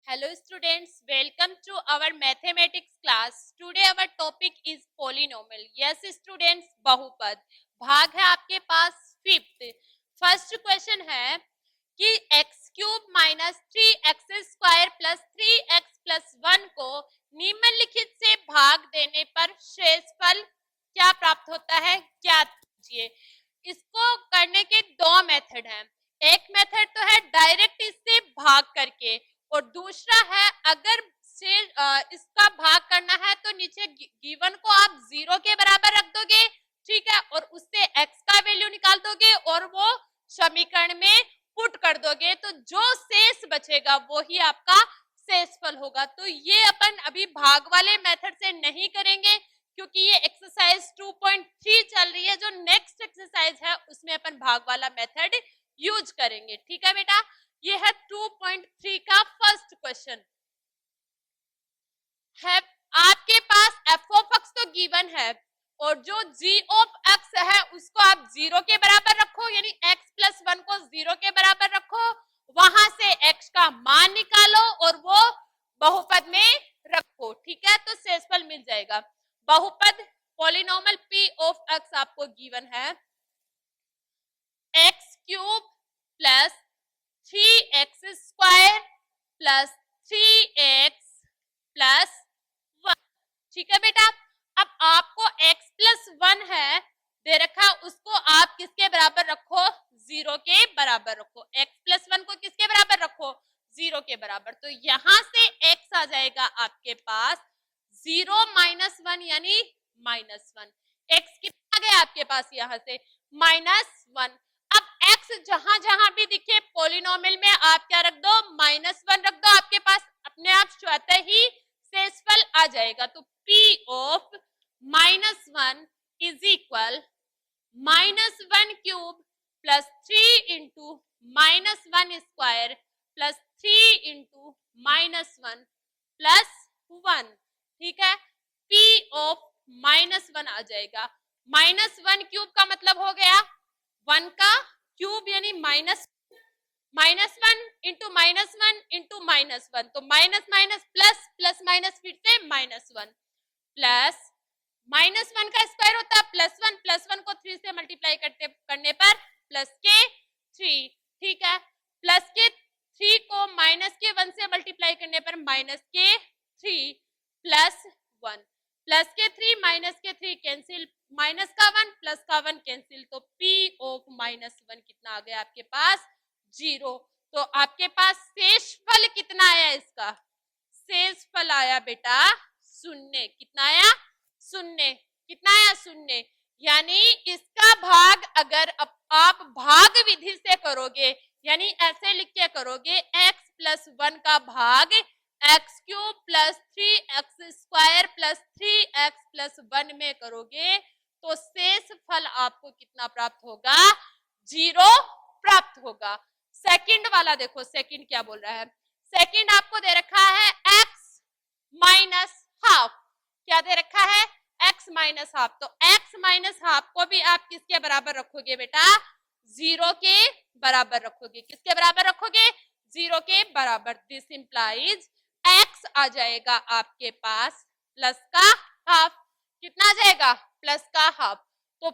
Hello students, welcome to our mathematics class. Today our topic is polynomial. Yes students, बहुपद. भाग है आपके पास fifth. First question है कि x cube minus 3x² plus 3x plus 1 को निम्नलिखित से भाग देने पर शेषफल क्या प्राप्त होता है, ज्ञात कीजिए. इसको करने के दो मेथड हैं. एक मेथड तो है डायरेक्ट इससे भाग करके, और दूसरा है अगर से इसका भाग करना है तो नीचे गिवन को आप 0 के बराबर रख दोगे, ठीक है, और उससे x का वैल्यू निकाल दोगे और वो समीकरण में पुट कर दोगे, तो जो शेष बचेगा वो ही आपका शेषफल होगा. तो ये अपन अभी भाग वाले मेथड से नहीं करेंगे क्योंकि ये एक्सरसाइज 2.3 चल रही है. जो नेक्स्ट एक्सरसाइज है उसमें अपन भाग वाला मेथड यूज करेंगे. ठीक है बेटा, ये है 2.3 का फर्स्ट क्वेश्चन है. आपके पास f ऑफ x तो गिवन है और जो g ऑफ x है उसको आप 0 के बराबर रखो, यानी x प्लस 1 को 0 के बराबर रखो, वहां से x का मान निकालो और वो बहुपद में रखो. ठीक है, तो शेषफल मिल जाएगा. बहुपद पॉलिनोमियल p ऑफ x आपको गिवन है x cube plus 3x² plus 3x plus 1. ठीक है बेटा, अब आपको x प्लस 1 है दे रखा, उसको आप किसके बराबर रखो, 0 के बराबर रखो. x प्लस 1 को किसके बराबर रखो, 0 के बराबर. तो यहां से x आ जाएगा आपके पास 0 माइनस 1 यानी -1. x कितना आ गया आपके पास यहां से -1. अब x जहां जहां भी दिखे पॉलिनोमियल में आप क्या रख दो, -1 रख दो. आपके पास अपने आप स्वतः ही शेषफल आ जाएगा. तो p of -1 is equal -1 cube plus 3 into -1² plus 3 into -1 plus 1. ठीक है, p ऑफ -1 आ जाएगा. -1 क्यूब का मतलब हो गया 1 का क्यूब यानी -1 इंटू -1 इंटू -1, तो minus minus plus plus minus फिर से -1 प्लस -1 का स्क्वायर होता है +1 को 3 से मल्टीप्लाई करने पर प्लस के 3. ठीक है, प्लस के 3 को -1 से मल्टीप्लाई करने पर -3 प्लस 1, प्लस के 3 कैंसिल, माइनस का 1 प्लस का 1 कैंसिल, तो p ऑफ -1 कितना आ गया आपके पास, 0. तो आपके पास शेषफल कितना आया, इसका शेषफल आया बेटा 0. कितना आया, 0. कितना आया, 0. यानी इसका भाग अगर आप भाग विधि से करोगे, यानी ऐसे लिख के करोगे, x प्लस 1 का भाग x cube plus 3x² plus 3x plus 1 में करोगे तो शेष फल आपको कितना प्राप्त होगा, 0 प्राप्त होगा. सेकंड वाला देखो, सेकंड क्या बोल रहा है. सेकंड आपको दे रखा है x माइनस हाफ. क्या दे रखा है, x माइनस हाफ. तो x माइनस हाफ को भी आप किसके बराबर रखोगे बेटा, 0 के बराबर रखोगे. किसके बराबर रखोगे, 0 के बराबर. दिस इंप्लाइज x आ जाएगा आपके पास प्लस का हाफ. कितना आ जाएगा, प्लस का हाफ. तो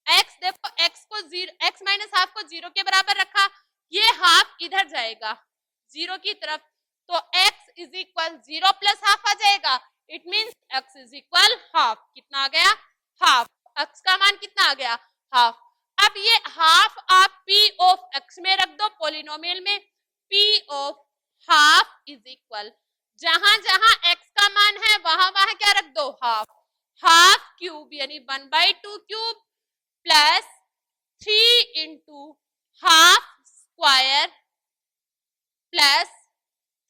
x देखो, x को 0, x माइनस हाफ को 0 के बराबर रखा, ये हाफ इधर जाएगा 0 की तरफ, तो x is equal 0 plus half आ जाएगा. It means x is equal half. कितना आ गया, हाफ. x का मान कितना आ गया, हाफ. अब ये हाफ आप p ऑफ x में रख दो पॉलिनोमियल में. p of half is equal, जहां जहां x का मान है वहां वहां क्या रख दो, हाफ. हाफ क्यूब यानी 1/2 cube plus 3 into half square plus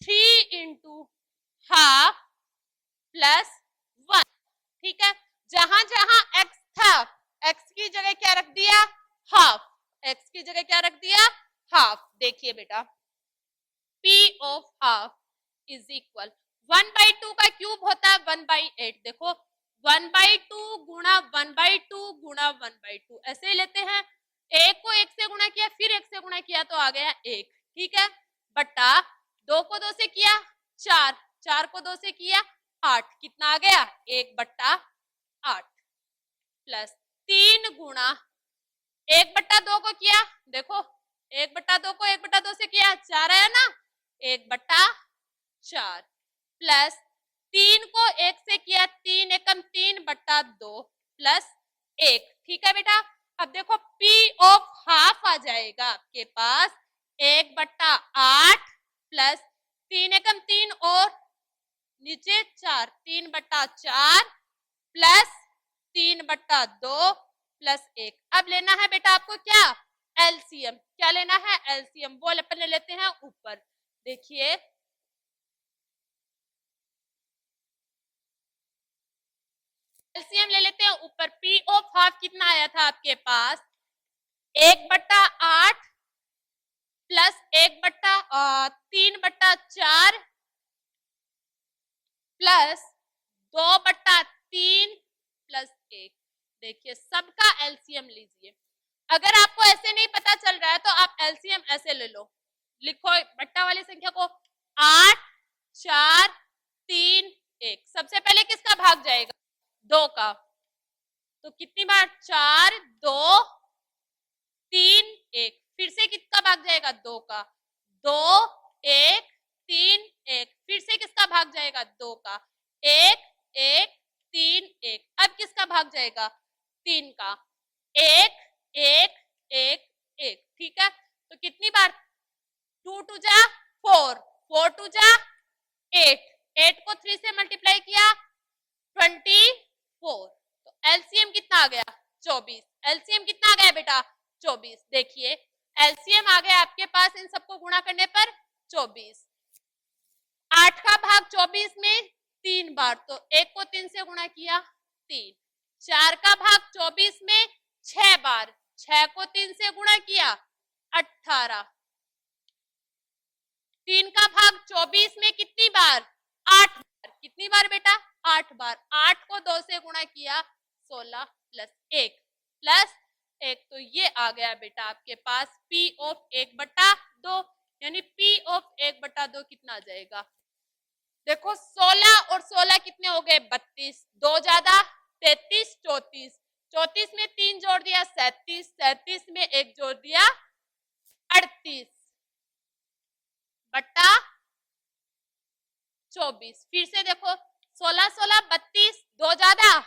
3 into half plus 1. ठीक है, जहां जहां x था x की जगह क्या रख दिया, हाफ. x की जगह क्या रख दिया, हाफ. देखिए बेटा, p of half is equal 1/2 का क्यूब होता है 1/8. देखो 1/2 गुणा 1/2 गुणा 1/2 ऐसे ही लेते हैं. एक को एक से गुणा किया, फिर एक से गुणा किया तो आ गया 1. ठीक है, बट्टा 2 को 2 से किया 4, 4 को 2 से किया 8, कितना आ गया 1/8 प्लस 3 गुणा 1/2 को किया, देखो 1/2 को 1/2 से किया 4 आया ना, 1/4 प्लस 3 को 1 से किया 3 एकम 3/2 प्लस 1। ठीक है बेटा, अब देखो P ऑफ हाफ आ जाएगा आपके पास 1/8 प्लस 3 एकम 3 और नीचे 4, 3/4 प्लस 3/2 प्लस 1। अब लेना है बेटा आपको क्या एलसीएम, क्या लेना है एलसीएम, वो अपन ले लेते हैं ऊपर। देखिए एलसीएम ले लेते हैं ऊपर, P ऑफ हाफ कितना आया था आपके पास 1/8 प्लस 3/4 प्लस 2/3 प्लस 1। देखिए सबका एलसीएम लीजिए, अगर आपको ऐसे नहीं पता चल रहा है तो आप एलसीएम ऐसे ले लो, लिखो बट्टा वाली संख्या को 8 4 3 1। सबसे पहले किसका भाग जाएगा 2 का, तो कितनी बार 4 2 3 1, फिर से किसका भाग जाएगा 2 का, 2 1 3 1, फिर से किसका भाग जाएगा 2 का, 1 1 3 1। अब किसका भाग जाएगा 3 का, 1 1 1 1। ठीक है, तो कितनी बार 2 2 जा 4, 4 2 जा 8, 8 को 3 से मल्टीप्लाई किया 24, तो एलसीएम कितना आ गया 24। एलसीएम कितना आ गया बेटा 24। देखिए एलसीएम आ गया आपके पास इन सबको गुणा करने पर 24। 8 का भाग 24 में 3 बार, तो 1 को 3 से गुणा किया 3। 4 का भाग 24 में 6 बार, 6 को 3 से गुणा किया 18। 3 का भाग 24 में कितनी बार 8 बार, कितनी बार बेटा 8 बार, 8 को 2 से गुणा किया 16 प्लस 1 प्लस 1। तो ये आ गया बेटा आपके पास P ऑफ 1/2, यानी P ऑफ 1/2 कितना आ जाएगा, देखो 16 और 16 कितने हो गए 32, 2 ज्यादा 33, 34, 34 में 3 जोड़ दिया 37, 37 में 1 जोड़ दिया 38 बट्टा 24। फिर से देखो 16 16 32, 2 ज्यादा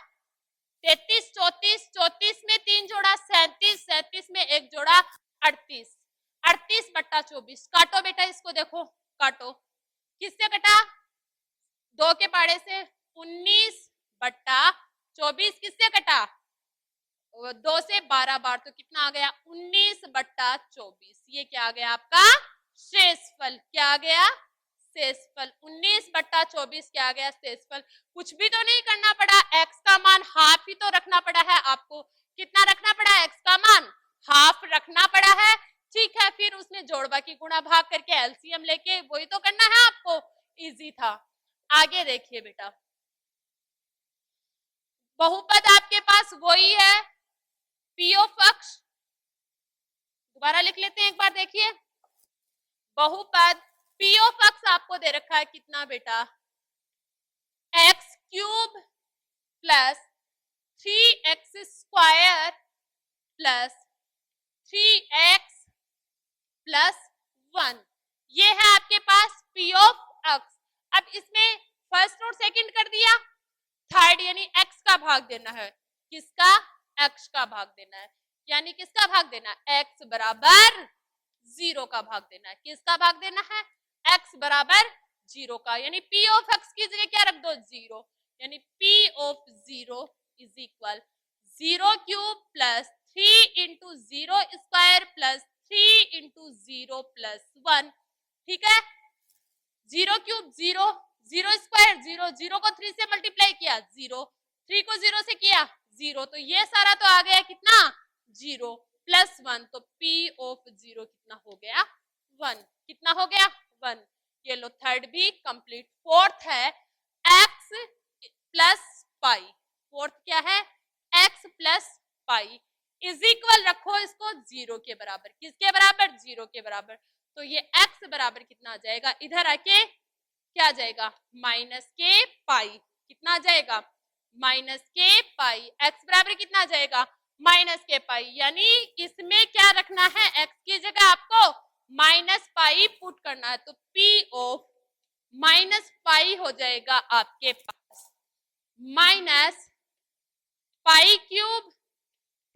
33, 34, 34 में 3 जोड़ा 37, 37 में 1 जोड़ा 38, 38 बट्टा 24। काटो बेटा इसको, देखो काटो, किससे कटा 2 के पाड़े से, 19 बट्टा 24 किससे कटा 2 से 12 बार, तो कितना आ गया 19 बट्टा 24। ये क्या आ गया आपका शेषफल, क्या आ गया शेषफल, 19 बट्टा 24 क्या आ गया शेषफल। कुछ भी तो नहीं करना पड़ा, x का मान हाफ ही तो रखना पड़ा है आपको, कितना रखना पड़ा x का मान हाफ रखना पड़ा है। ठीक है, फिर उसने जोड़ बाकी गुणा भाग करके एलसीएम लेके वही तो करना है आपको, इजी था। आगे देखिए बेटा, बहुपद आपके पास वही है P ऑफ x, दोबारा लिख लेते हैं एक बार, देखिए बहुपद P ऑफ x आपको दे रखा है कितना बेटा x³ plus 3x² plus 3x plus 1, ये है आपके पास P ऑफ x। अब इसमें फर्स्ट और सेकंड कर दिया, थर्ड यानी x का भाग देना है, किसका x का भाग देना है, यानी किसका भाग देना है x बराबर 0 का भाग देना है, किसका भाग देना है x बराबर 0 का, यानी P ऑफ x की जगह क्या रख दो 0, यानी P of 0 is equal 0³ plus 3 into 0 square plus 3 into 0 plus 1। ठीक है, 0³ 0, 0 स्क्वायर 0, 0 को 3 से मल्टीप्लाई किया 0, 3 को 0 से किया 0, तो ये सारा तो आ गया कितना 0 प्लस 1, तो P ऑफ 0 कितना हो गया 1, कितना हो गया 1। ये लो थर्ड भी कंप्लीट। फोर्थ है x प्लस पाई, फोर्थ क्या है x plus pi is equal, रखो इसको 0 के बराबर, किसके बराबर 0 के बराबर, तो ये x बराबर कितना आ जाएगा, इधर आके क्या आ जाएगा माइनस के पाई, कितना आ जाएगा माइनस के पाई, एक्स बराबर कितना आ जाएगा माइनस के पाई, यानी इसमें क्या रखना है एक्स की जगह आपको माइनस पाई पुट करना है, तो पी ऑफ माइनस पाई हो जाएगा आपके पास minus pi cube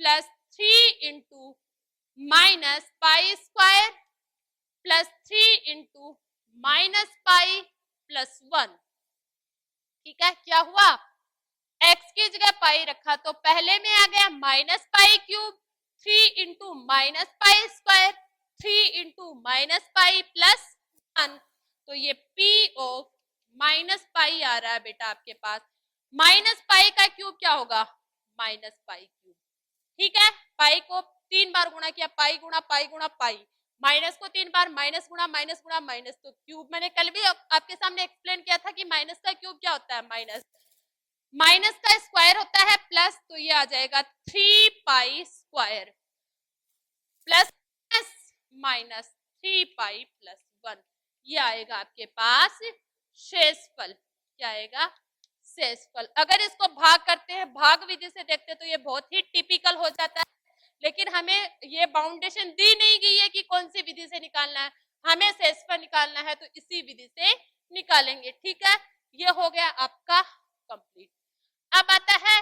plus 3 into minus pi square plus 3 into minus pi plus 1। ठीक है, क्या हुआ x की जगह पाई रखा तो पहले में आ गया minus pi cube 3 into minus pi square 3 into minus pi plus 1, तो ये p ऑफ माइनस पाई आ रहा है बेटा आपके पास। माइनस पाई का क्यूब क्या होगा माइनस पाई क्यूब, ठीक है, पाई को 3 बार गुणा किया, पाई गुणा पाई गुणा पाई, माइनस को 3 बार माइनस गुणा माइनस, तो क्यूब मैंने कल भी आपके सामने एक्सप्लेन किया था कि माइनस का क्यूब क्या होता है माइनस, माइनस का स्क्वायर होता है प्लस, तो ये आ जाएगा 3 पाई स्क्वायर प्लस माइनस 3 पाई प्लस 1, ये आएगा आपके पास शेषफल, क्या आएगा शेषफल। अगर इसको भाग करते हैं भाग विधि से देखते हैं तो ये बहुत ही टिपिकल हो जाता है, लेकिन हमें ये बाउंडेशन दी नहीं गई है कि कौन सी विधि से निकालना है, हमें शेषफल निकालना है तो इसी विधि से निकालेंगे। ठीक है, ये हो गया आपका कंप्लीट। अब आता है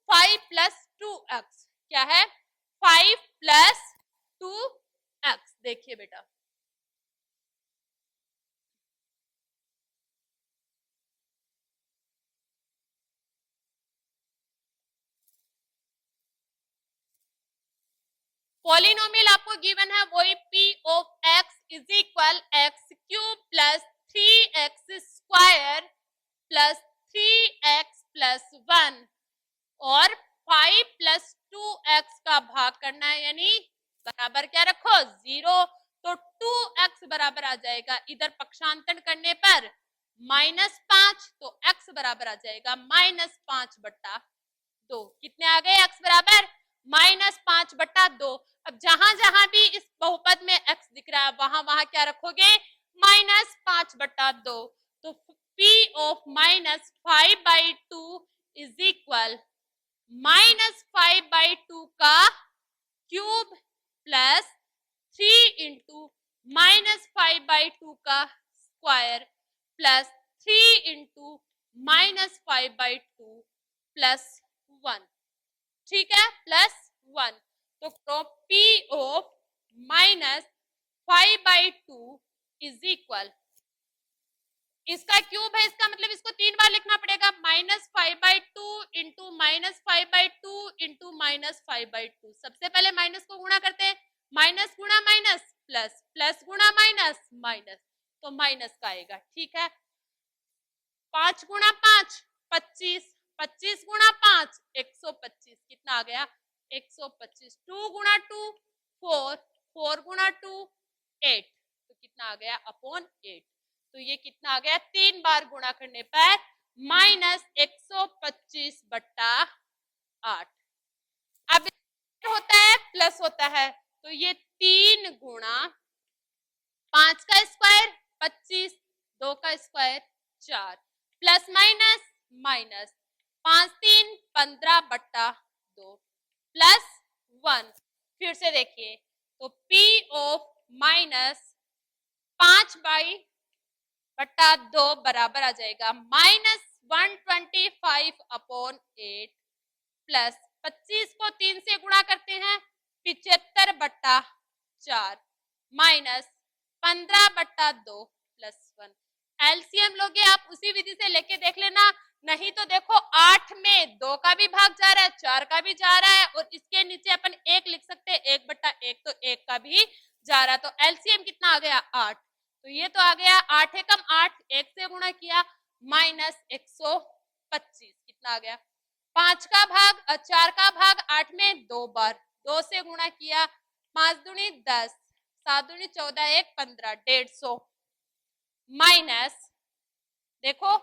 5 प्लस 2x, क्या है 5 प्लस 2x, देखिए बेटा पॉलिनोमियल आपको गिवन है वही p of x is equal x cube plus 3x square plus 3x plus 1 और 5 प्लस 2x का भाग करना है, यानी बराबर क्या रखो 0, तो 2x बराबर आ जाएगा इधर पक्षांतरण करने पर -5, तो x बराबर आ जाएगा -5/2, कितने आ गए x बराबर -5/2। अब जहां जहां भी इस बहुपद में x दिख रहा है वहां वहां क्या रखोगे -5/2, तो p ऑफ -5/2 इज इक्वल -5/2 का क्यूब प्लस 3 इंटू -5/2 का स्क्वायर प्लस 3 इंटू -5/2 प्लस 1, ठीक है प्लस 1, तो p ऑफ -5/2 इज इक्वल, इसका क्यूब है इसका मतलब इसको 3 बार लिखना पड़ेगा -5/2 इंटू -5/2 इंटू -5/2। सबसे पहले माइनस को गुणा करते हैं, माइनस गुणा माइनस प्लस, प्लस गुणा माइनस माइनस, तो माइनस का आएगा। ठीक है, 5 गुणा 5 25, 25 गुणा 5 125, कितना आ गया 125, 2 गुणा 2 4, 4 गुणा 2 8, तो कितना आ गया अपॉन 8, तो ये कितना आ गया 3 बार गुणा करने पर -125/8। अब होता है प्लस होता है, तो ये 3 गुणा 5 का स्क्वायर 25, 2 का square 4, plus minus minus 5 3 15/2 plus 1, फिर से देखिए तो p ऑफ -5/2 बराबर आ जाएगा -125/8 प्लस 25 को 3 से गुणा करते हैं 75/4 माइनस 15/2 प्लस 1, एलसीएम लोगे आप उसी विधि से लेके देख लेना, नहीं तो देखो 8 में 2 का भी भाग जा रहा है 4 का भी जा रहा है और इसके नीचे अपन 1 लिख सकते हैं 1/1, तो 1 का भी जा रहा है, तो एलसीएम कितना आ गया 8, तो ये तो आ गया 8 एकम 8, 1 से गुणा किया -125, कितना आ गया 5 का भाग 4 का भाग 8 में 2 बार, 2 से गुणा किया 5 दूनी 10, 7 दूनी 14, 1 15, 150 माइनस देखो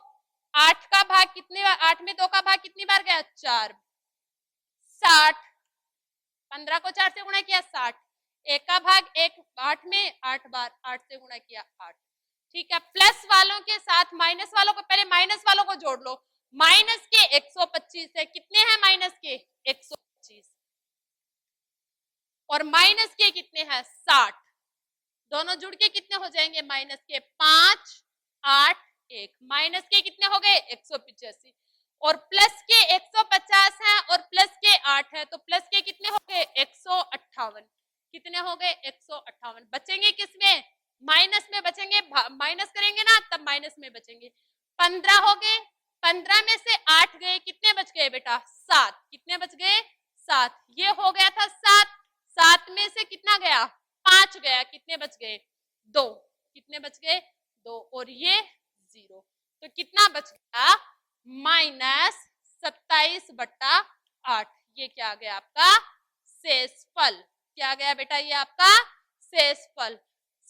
8 का भाग कितने बार, 8 में 2 का भाग कितनी बार गया 4, 60, 15 को 4 से गुणा किया 60, 1 का भाग 1 8 में 8 बार, 8 से गुणा किया 8, ठीक है, प्लस वालों के साथ माइनस वालों को, पहले माइनस वालों को जोड़ लो। माइनस के 125 है, कितने हैं माइनस के 125, और माइनस के कितने हैं 60, दोनों जुड़ के कितने हो जाएंगे माइनस के 5 8 1, माइनस के कितने हो गए 185, और प्लस के 150 हैं और प्लस के 8 है, तो प्लस के कितने हो गए 158, कितने हो गए 158, बचेंगे किसमें माइनस में बचेंगे, माइनस करेंगे ना तब माइनस में बचेंगे, 15 हो गए, 15 में से 8 गए, कितने बच गए बेटा 7, कितने बच गए 7, ये हो गया था 7, 7 में से कितना गया 5 गया, कितने बच गए 2, कितने बच गए 2, और ये 0, तो कितना बच गया -27/8, ये क्या आ गया आपका शेषफल, क्या आ गया बेटा ये आपका शेषफल।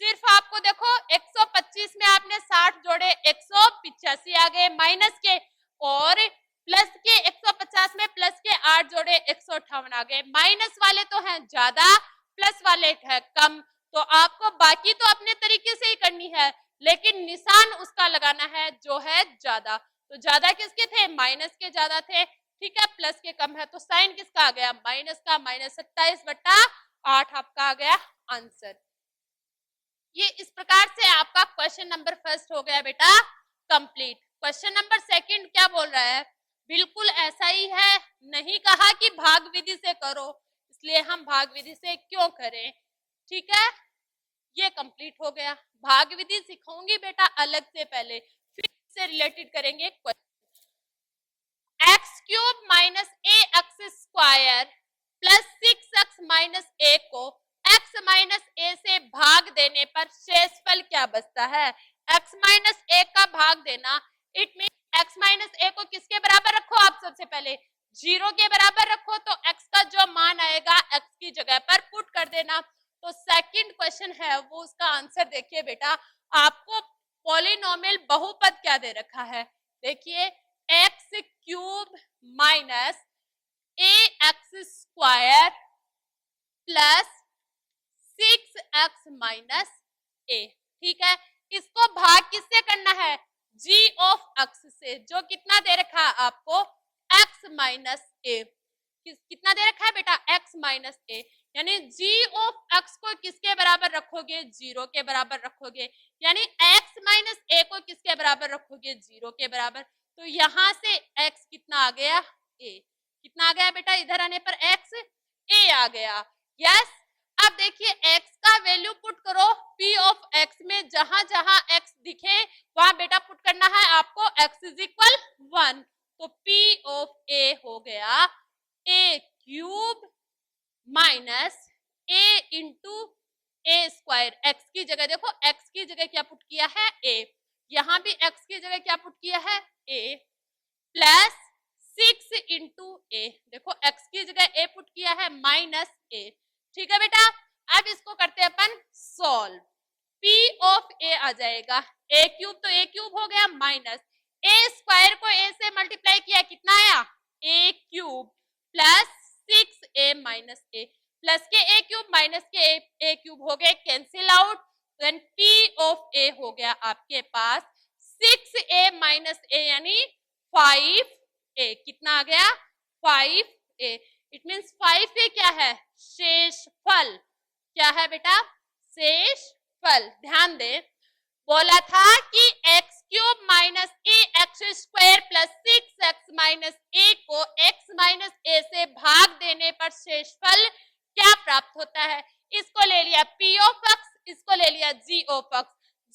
सिर्फ आपको देखो 125 में आपने 60 जोड़े 185 आ गए माइनस के, और प्लस के 150 में प्लस के 8 जोड़े 158 आ गए, माइनस वाले तो हैं ज्यादा प्लस वाले है कम, तो आपको बाकी तो अपने तरीके से ही करनी है, लेकिन निशान उसका लगाना है जो है ज्यादा, तो ज्यादा किसके थे माइनस के ज्यादा थे, ठीक है, प्लस के कम है, तो साइन किसका आ गया माइनस का, -27/8 आपका आ गया आंसर। ये इस प्रकार से आपका क्वेश्चन नंबर फर्स्ट हो गया बेटा कंप्लीट। क्वेश्चन नंबर सेकंड क्या बोल रहा है, बिल्कुल ऐसा ही है, नहीं कहा कि भाग विधि से करो, इसलिए हम भाग विधि से क्यों करें, ठीक है, ये कंप्लीट हो गया। भाग विधि सिखाऊंगी बेटा अलग से, पहले फिर से रिलेटेड करेंगे x³ - ax² plus 6x - a को x - a से भाग देने पर शेषफल क्या बचता है, x - a का भाग देना, इट मीन x - a को किसके बराबर रखो, आप सबसे पहले 0 के बराबर रखो, तो x का जो मान आएगा x की जगह पर पुट कर देना। तो सेकंड क्वेश्चन है वो उसका आंसर देखिए बेटा, आपको पॉलिनोमियल बहुपद क्या दे रखा है, देखिए x³ - ax² plus 6x - a, ठीक है, इसको भाग किससे करना है g ऑफ x से, जो कितना दे रखा है आपको x - a, कितना दे रखा है बेटा x - a, यानी g ऑफ x को किसके बराबर रखोगे 0 के बराबर रखोगे, यानी x - a को किसके बराबर रखोगे 0 के बराबर, तो यहां से x कितना आ गया a, कितना आ गया बेटा इधर आने पर x a आ गया, यस। अब देखिए x का वैल्यू पुट करो p ऑफ x में, जहां जहां x दिखे वहां बेटा पुट करना है आपको x = 1, तो p ऑफ a हो गया a³ minus a into a², x की जगह देखो x की जगह क्या पुट किया है a, यहां भी x की जगह क्या पुट किया है a, प्लस 6 इंटू a, देखो x की जगह a पुट किया है -a, ठीक है बेटा। अब इसको करते हैं अपन सॉल्व, p ऑफ a आ जाएगा a³ तो a³ हो गया माइनस a² को a से मल्टीप्लाई किया कितना आया a³ plus 6a minus a, plus के a³ माइनस के a³ हो गए cancel out, then p off a हो गया आपके पास 6a माइनस a यानी 5a, कितना आ गया 5a, इट मीन्स 5a क्या है शेषफल, क्या है बेटा शेषफल। ध्यान दे बोला था कि x³ - ax² plus 6x - a को x - a से भाग देने पर शेषफल क्या प्राप्त होता है, इसको ले लिया p ऑफ x, इसको ले लिया g of x,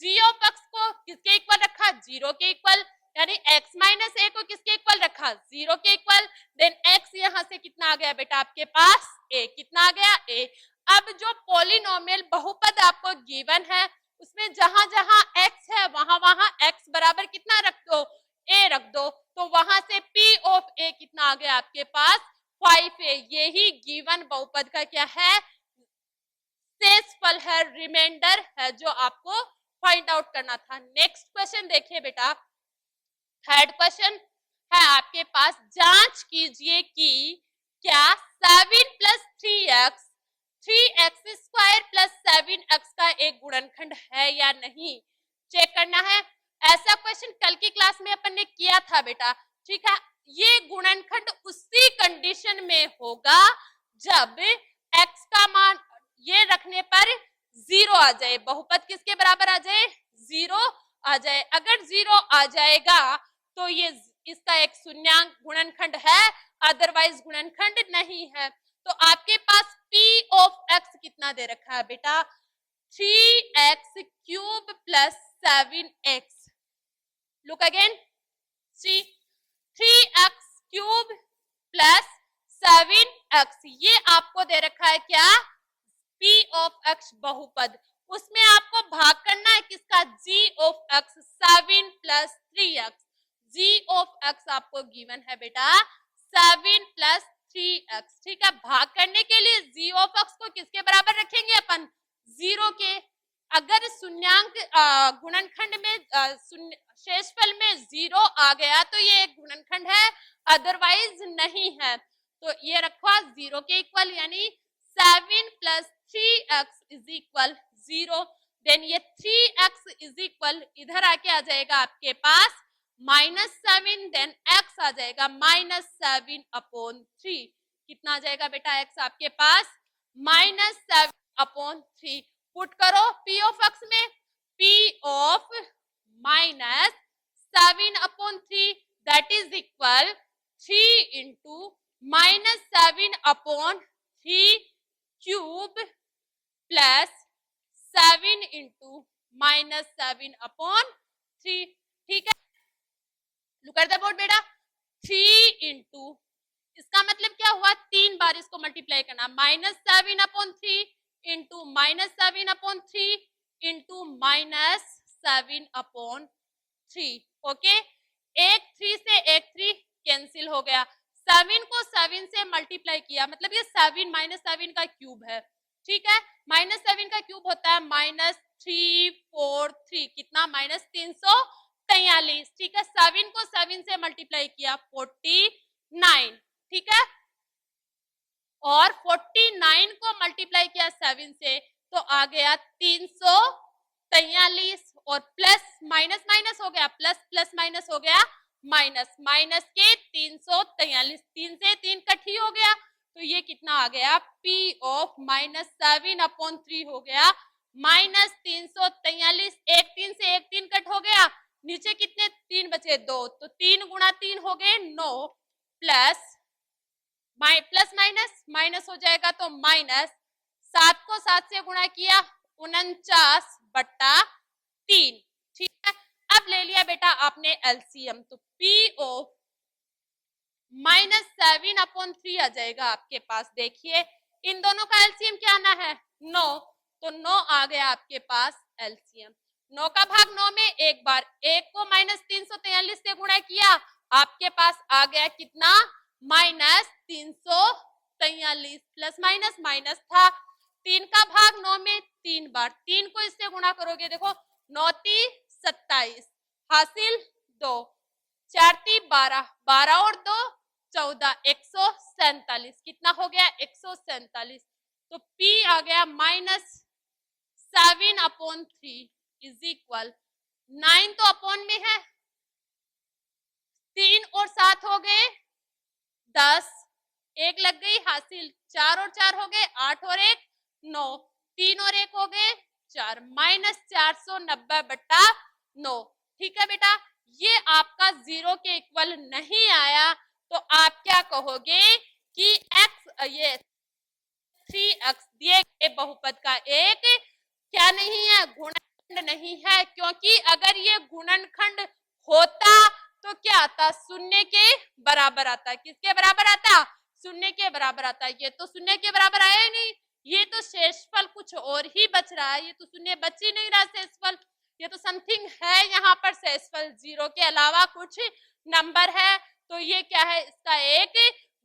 g of x को किसके इक्वल रखा 0 के इक्वल, यानी x - a को किसके इक्वल रखा 0 के इक्वल, देन x यहां से कितना आ गया बेटा आपके पास a, कितना आ गया a। अब जो पॉलिनोमियल बहुपद आपको गिवन है उसमें जहां जहां x है वहां वहां x बराबर कितना रख दो a रख दो, तो वहां से p ऑफ a कितना आ गया आपके पास 5a, यही गिवन बहुपद का क्या है शेषफल है, रिमाइंडर है जो आपको फाइंड आउट करना था। नेक्स्ट क्वेश्चन देखिए बेटा, थर्ड क्वेश्चन है आपके पास, जांच कीजिए कि क्या 7 + 3x 3x² + 7x का एक गुणनखंड है या नहीं। चेक करना है। ऐसा क्वेश्चन कल की क्लास में अपन ने किया था बेटा, ठीक है। ये गुणनखंड उसी कंडीशन में होगा जब x का मान ये रखने पर 0 आ जाए, बहुपद किसके बराबर आ जाए, 0 आ जाए। अगर 0 आ जाएगा तो ये इसका एक शून्यांक गुणनखंड है, अदरवाइज गुणनखंड नहीं है। तो आपके पास p ऑफ x कितना दे रखा है बेटा, 3x cube plus 7x। Look again, see 3x cube plus 7x, ये आपको दे रखा है क्या, p ऑफ x बहुपद। उसमें आपको भाग करना है किसका, g of x, 7 plus 3x। g of x आपको गिवन है बेटा 7 प्लस 3x, ठीक है। भाग करने के लिए g ऑफ x को किसके बराबर रखेंगे अपन, 0 के। अगर शून्यांक गुणनखंड में शेषफल में 0 आ गया तो ये एक गुणनखंड है, अदरवाइज नहीं है। तो ये रखा 0 के इक्वल, यानी 7 plus 3x is equal 0। Then ये 3x इज इक्वल इधर आके आ जाएगा आपके पास -7, देन x आ जाएगा -7 अपॉन 3। कितना आ जाएगा बेटा x आपके पास, -7 अपॉन 3। पुट करो p ऑफ x में, p of -7 upon 3 that is equal 3 into -7 upon 3 cube plus 7 into -7 upon 3, ठीक है। लुक एट द बोर्ड बेटा, 3 इंटू, इसका मतलब क्या हुआ, 3 बार इसको मल्टीप्लाई करना, -7 upon 3 into -7 upon 3 into -7 upon 3। Okay, एक 3 से एक 3 कैंसिल हो गया, 7 को 7 से मल्टीप्लाई किया, मतलब ये 7 -7 का क्यूब है, ठीक है। -7 का क्यूब होता है -343, कितना, -343, ठीक है। 7 को 7 से मल्टीप्लाई किया 49, ठीक है। और 49 को मल्टीप्लाई किया 7 से तो आ गया 343, और प्लस माइनस माइनस हो गया, प्लस प्लस माइनस हो गया माइनस, माइनस के 343, 3 से 3 कट ही हो गया, तो ये कितना आ गया, p ऑफ -7 अपॉन 3 हो गया -343। एक 3 से एक 3 कट हो गया, नीचे कितने 3 बचे, 2, तो 3 गुणा 3 हो गए 9, प्लस प्लस माइनस माइनस हो जाएगा तो माइनस, 7 को 7 से गुणा किया 49/3, ठीक है। अब ले लिया बेटा आपने एलसीएम, तो p ऑफ -7 अपॉन 3 आ जाएगा आपके पास। देखिए इन दोनों का एलसीएम क्या आना है, 9, तो 9 आ गया आपके पास एलसीएम। 9 का भाग 9 में एक बार, 1 को -343 से गुणा किया, आपके पास आ गया कितना, -343, प्लस माइनस माइनस था। 3 का भाग 9 में 3 बार, 3 को इससे गुणा करोगे, देखो 9 × 27 हासिल 2, 4 × 12, 12 और 2 14, 147, कितना हो गया 147। तो p आ गया -7 अपॉन 3 इज इक्वल 9, तो अपॉन में है, 3 और 7 हो गए 10, 1 लग गई हासिल, 4 और 4 हो गए 8 और 1 9, 3 और 1 हो गए 4, -490/9, ठीक है बेटा। ये आपका 0 के इक्वल नहीं आया, तो आप क्या कहोगे कि x, ये 3x दिए गए बहुपद का एक क्या नहीं है, गुणनखंड नहीं है, क्योंकि अगर ये गुणनखंड होता तो क्या आता, शून्य के बराबर आता। किसके बराबर आता, शून्य के बराबर आता। ये तो शून्य के बराबर आया ही नहीं, ये तो शेषफल कुछ और ही बच रहा है, ये तो शून्य बच ही नहीं रहा शेषफल, ये तो समथिंग है यहाँ पर शेषफल, 0 के अलावा कुछ नंबर है, तो ये क्या है, इसका एक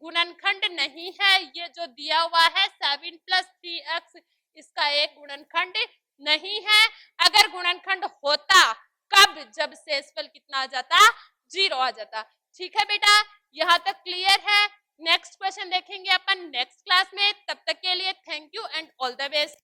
गुणनखंड नहीं है। ये जो दिया हुआ है 7 + 3x, इसका एक गुणनखंड नहीं है। अगर गुणनखंड होता कब, जब शेषफल कितना आ जाता, 0 आ जाता। ठीक है बेटा, यहाँ तक क्लियर है। नेक्स्ट क्वेश्चन देखेंगे अपन नेक्स्ट क्लास में, तब तक के लिए thank you and all the best.